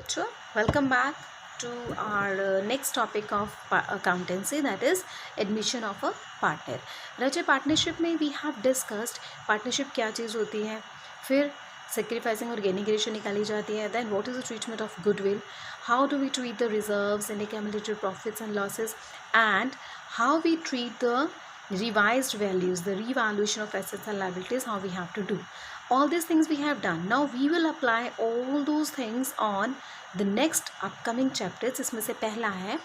bachcho, welcome back to our next topic of accountancy, that is admission of a partner. रचे partnership में we have discussed partnership क्या चीज़ होती है, फिर sacrificing और गेनिंग रेशियो निकाली जाती है, then what is the treatment of goodwill, how do we treat the reserves and accumulated profits and losses, and how we treat the revised values, the revaluation of assets and liabilities, how we have to do. All these things we have done. Now we will apply all those things on the next upcoming chapters. इसमें से पहला है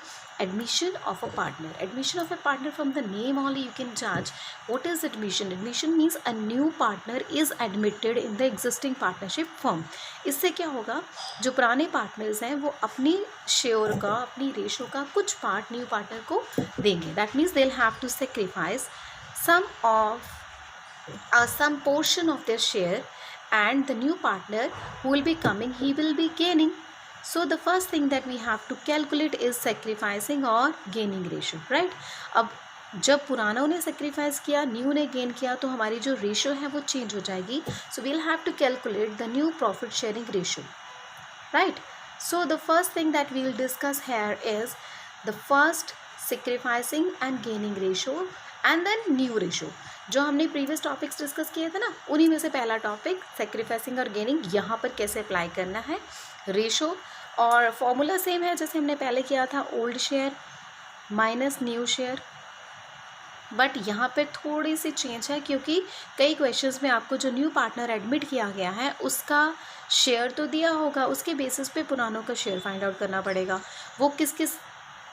admission of a partner. Admission of a partner, from the name only you can judge what is admission. Admission means a new partner is admitted in the existing partnership firm. इससे क्या होगा, जो पुराने partners हैं वो अपनी share का, अपनी रेशो का कुछ पार्ट न्यू पार्टनर को देंगे. That means they'll have to sacrifice some portion of their share, and the new partner who will be coming, he will be gaining. So the first thing that we have to calculate is sacrificing or gaining ratio, right? अब जब पुरानों ने sacrifice किया, new ने gain किया, तो हमारी जो ratio है वो चेंज हो जाएगी. So we'll have to calculate the new profit sharing ratio, right? So the first thing that we will discuss here is the first sacrificing and gaining ratio and then new ratio. जो हमने previous topics discuss किए थे ना, उन्हीं में से पहला topic sacrificing और गेनिंग, यहाँ पर कैसे अप्लाई करना है रेशो. और फॉर्मूला सेम है जैसे हमने पहले किया था, old share minus new share, but यहाँ पे थोड़ी सी चेंज है क्योंकि कई क्वेश्चंस में आपको जो न्यू पार्टनर एडमिट किया गया है उसका शेयर तो दिया होगा, उसके बेसिस पे पुरानों का शेयर फाइंड आउट करना पड़ेगा. वो किस किस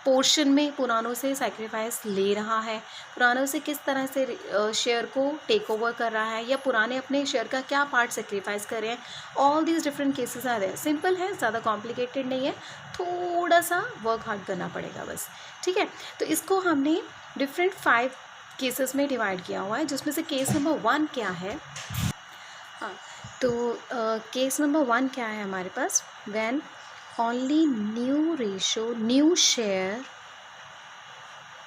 पोर्शन में पुरानों से सैक्रिफाइस ले रहा है, पुरानों से किस तरह से शेयर को टेक ओवर कर रहा है, या पुराने अपने शेयर का क्या पार्ट सेक्रीफाइस कर रहे हैं. ऑल दीज डिफरेंट केसेस आ रहे हैं. सिंपल है, ज़्यादा कॉम्प्लिकेटेड नहीं है, थोड़ा सा वर्क हार्ड करना पड़ेगा बस. ठीक है, तो इसको हमने डिफरेंट 5 केसेस में डिवाइड किया हुआ है, जिसमें से केस नंबर 1 क्या है. हाँ, तो केस नंबर 1 क्या है हमारे पास, when only new ratio, new share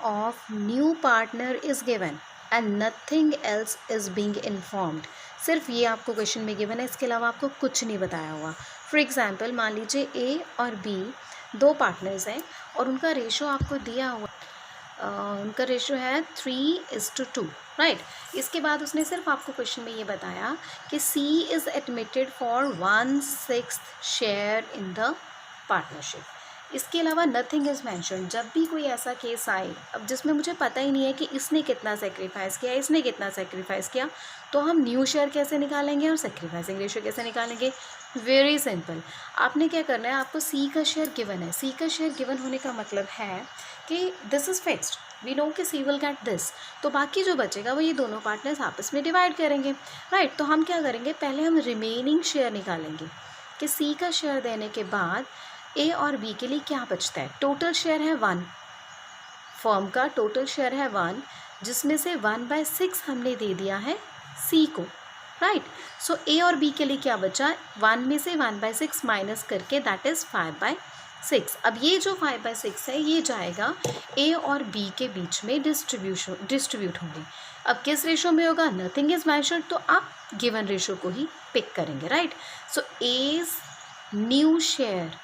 of new partner is given and nothing else is being informed. सिर्फ ये आपको क्वेश्चन में गिवन है, इसके अलावा आपको कुछ नहीं बताया हुआ. फॉर एग्जाम्पल मान लीजिए ए और बी दो पार्टनर्स हैं और उनका रेशो आपको दिया हुआ, उनका रेशो है 3:2, राइट. इसके बाद उसने सिर्फ आपको क्वेश्चन में ये बताया कि C is admitted for 1/6 share in the partnership. इसके अलावा नथिंग इज़ मैंशन. जब भी कोई ऐसा केस आए अब जिसमें मुझे पता ही नहीं है कि इसने कितना सेक्रीफाइस किया, इसने कितना सेक्रीफाइस किया, तो हम न्यू शेयर कैसे निकालेंगे और सेक्रीफाइसिंग रेशियो कैसे निकालेंगे. Very simple. आपने क्या करना है, आपको सी का शेयर गिवन है. सी का शेयर गिवन होने का मतलब है कि this is fixed, we know कि सी विल गेट दिस, तो बाकी जो बचेगा वो ये दोनों पार्टनर्स आपस में डिवाइड करेंगे, राइट. तो हम क्या करेंगे, पहले हम रिमेनिंग शेयर निकालेंगे कि सी का शेयर देने के बाद ए और बी के लिए क्या बचता है. टोटल शेयर है 1, फर्म का टोटल शेयर है 1, जिसमें से 1/6 हमने दे दिया है सी को, राइट. सो ए और बी के लिए क्या बचा, 1 में से 1/6 माइनस करके, दैट इज़ 5/6. अब ये जो 5/6 है ये जाएगा ए और बी के बीच में डिस्ट्रीब्यूट होंगे. अब किस रेशो में होगा, नथिंग इज़ मैंशन्ड, तो आप गिवन रेशो को ही पिक करेंगे, right. So as new share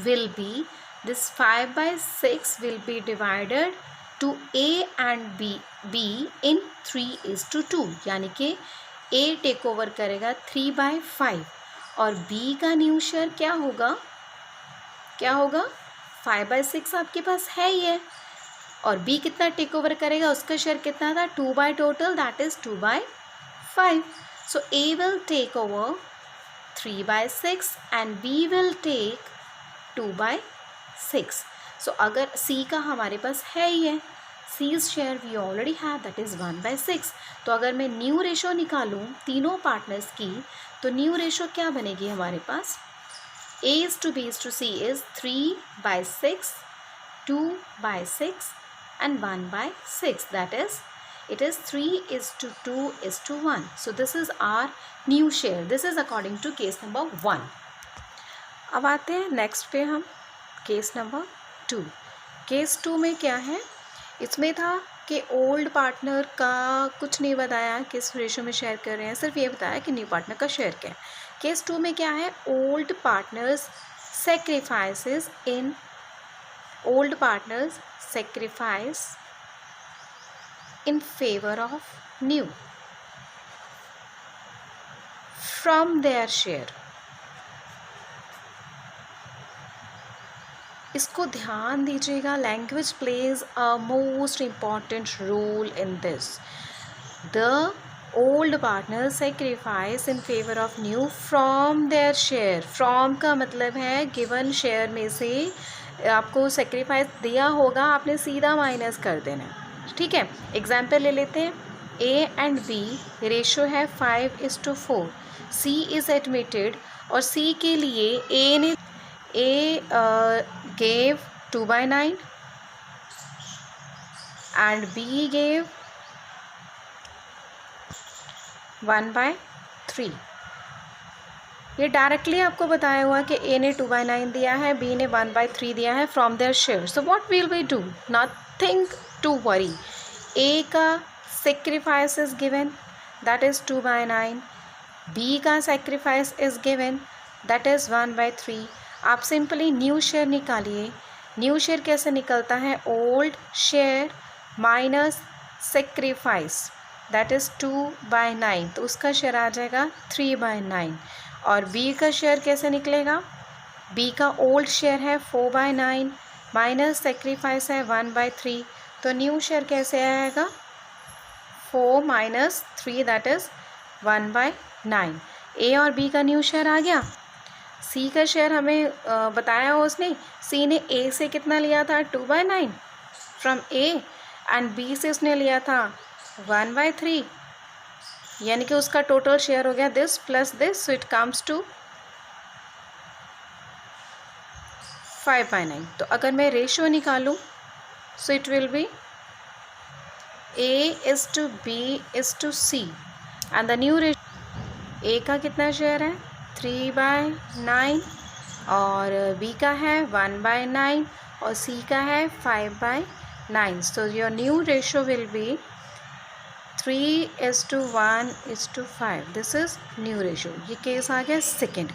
will be this 5/6 will be divided to A and B in 3:2, यानी कि A टेक ओवर करेगा 3/5 और B का न्यू शेयर क्या होगा, 5/6 आपके पास है ही है, और B कितना टेक ओवर करेगा, उसका शेयर कितना था, 2 total, that is 2/5. So A will take over 3/6 and B will take 2/6. So अगर C का हमारे पास है ही है, C's share we already have, that is 1/6. तो अगर मैं न्यू रेशो निकालूँ तीनों पार्टनर्स की, तो न्यू रेशो क्या बनेगी हमारे पास, A:B to C is 3/6, 2/6 and 1/6, that is it is 3:2:1. So this is our new share. This is according to case number 1. अब आते हैं नेक्स्ट पे हम, केस नंबर 2. केस 2 में क्या है, इसमें था कि ओल्ड पार्टनर का कुछ नहीं बताया किस रेशो में शेयर कर रहे हैं, सिर्फ ये बताया कि न्यू पार्टनर का शेयर क्या है. केस 2 में क्या है, old partners sacrifice in favor of new from their share. इसको ध्यान दीजिएगा, language plays a most important role in this. The old partner sacrifice in favour of new from their share. From का मतलब है given share में से आपको sacrifice दिया होगा, आपने सीधा माइनस कर देना है. ठीक है, एग्जाम्पल ले लेते हैं. ए एंड बी रेशो है 5:4. सी इज़ एडमिटेड और सी के लिए ए gave 2/9 and B gave 1/3. ये डायरेक्टली आपको बताया हुआ कि A ने 2/9 दिया है, B ने 1/3 दिया है from their share. So what will we do? Nothing to worry. A का sacrifice is given, that is 2/9. B का sacrifice is given, that is 1/3. आप सिंपली न्यू शेयर निकालिए. न्यू शेयर कैसे निकलता है? Old share minus sacrifice, that is 2/9, तो उसका share आ जाएगा 3/9. और बी का शेयर कैसे निकलेगा? बी का ओल्ड शेयर है 4/9 माइनस सेक्रीफाइस है 1/3, तो न्यू शेयर कैसे आएगा? 4 माइनस 3, दैट इज़ 1/9. ए और बी का न्यू शेयर आ गया. सी का शेयर हमें बताया हो उसने. सी ने ए से कितना लिया था? 2/9 फ्रॉम ए, एंड बी से उसने लिया था 1/3, यानी कि उसका टोटल शेयर हो गया this plus this, so it comes to 5/9. तो अगर मैं रेशियो निकालूं, so it will be A:B:C, and the new ratio, A का कितना शेयर है? 3/9 और बी का है 1/9 और सी का है 5/9. So your new ratio will be 3:1:5. This is new ratio. ये केस आ गया सेकेंड.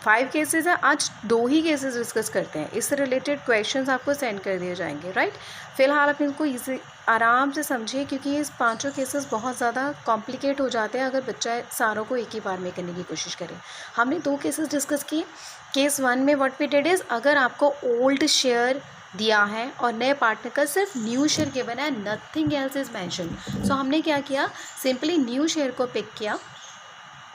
5 केसेस है, आज 2 ही केसेस डिस्कस करते हैं. इससे रिलेटेड क्वेश्चंस आपको सेंड कर दिए जाएंगे, राइट. फिलहाल आप इनको ईजी आराम से समझिए, क्योंकि ये 5 केसेस बहुत ज़्यादा कॉम्प्लिकेट हो जाते हैं अगर बच्चा सारों को एक ही बार में करने की कोशिश करे. हमने 2 केसेस डिस्कस किए. केस 1 में व्हाट वी डिड इज़, अगर आपको ओल्ड शेयर दिया है और नए पार्टनर का सिर्फ न्यू शेयर गिवन है, नथिंग एल्स इज मैंशन. सो हमने क्या किया, सिंपली न्यू शेयर को पिक किया,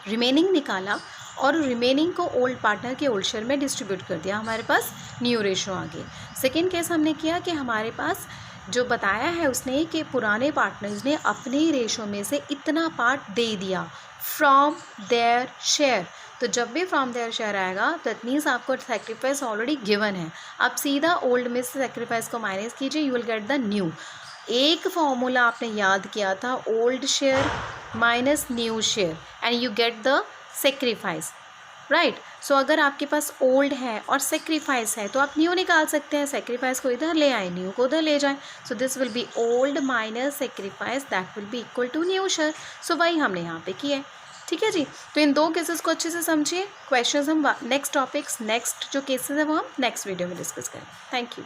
रिमेनिंग निकाला और रिमेनिंग को ओल्ड पार्टनर के ओल्ड शेयर में डिस्ट्रीब्यूट कर दिया. हमारे पास न्यू रेशो आ गई. सेकेंड केस हमने किया कि हमारे पास जो बताया है उसने कि पुराने पार्टनर्स ने अपने रेशो में से इतना पार्ट दे दिया फ्रॉम देयर शेयर. तो जब भी फ्रॉम देयर शेयर आएगा दैट मीन्स आपको सेक्रीफाइस ऑलरेडी गिवन है. आप सीधा ओल्ड में से सेक्रीफाइस को माइनस कीजिए, you will get the new. एक फॉर्मूला आपने याद किया था, old share minus new share and you get the sacrifice, right. So अगर आपके पास ओल्ड है और सेक्रीफाइस है तो आप न्यू निकाल सकते हैं. सेक्रीफाइस को इधर ले आए, न्यू को उधर ले जाएं. So this will be old minus sacrifice, that will be equal to new share. So वही हमने यहाँ पे किया है. ठीक है जी. तो इन 2 केसेस को अच्छे से समझिए. क्वेश्चंस हम नेक्स्ट टॉपिक्स, नेक्स्ट जो केसेस है वो हम नेक्स्ट वीडियो में डिस्कस करें. Thank you.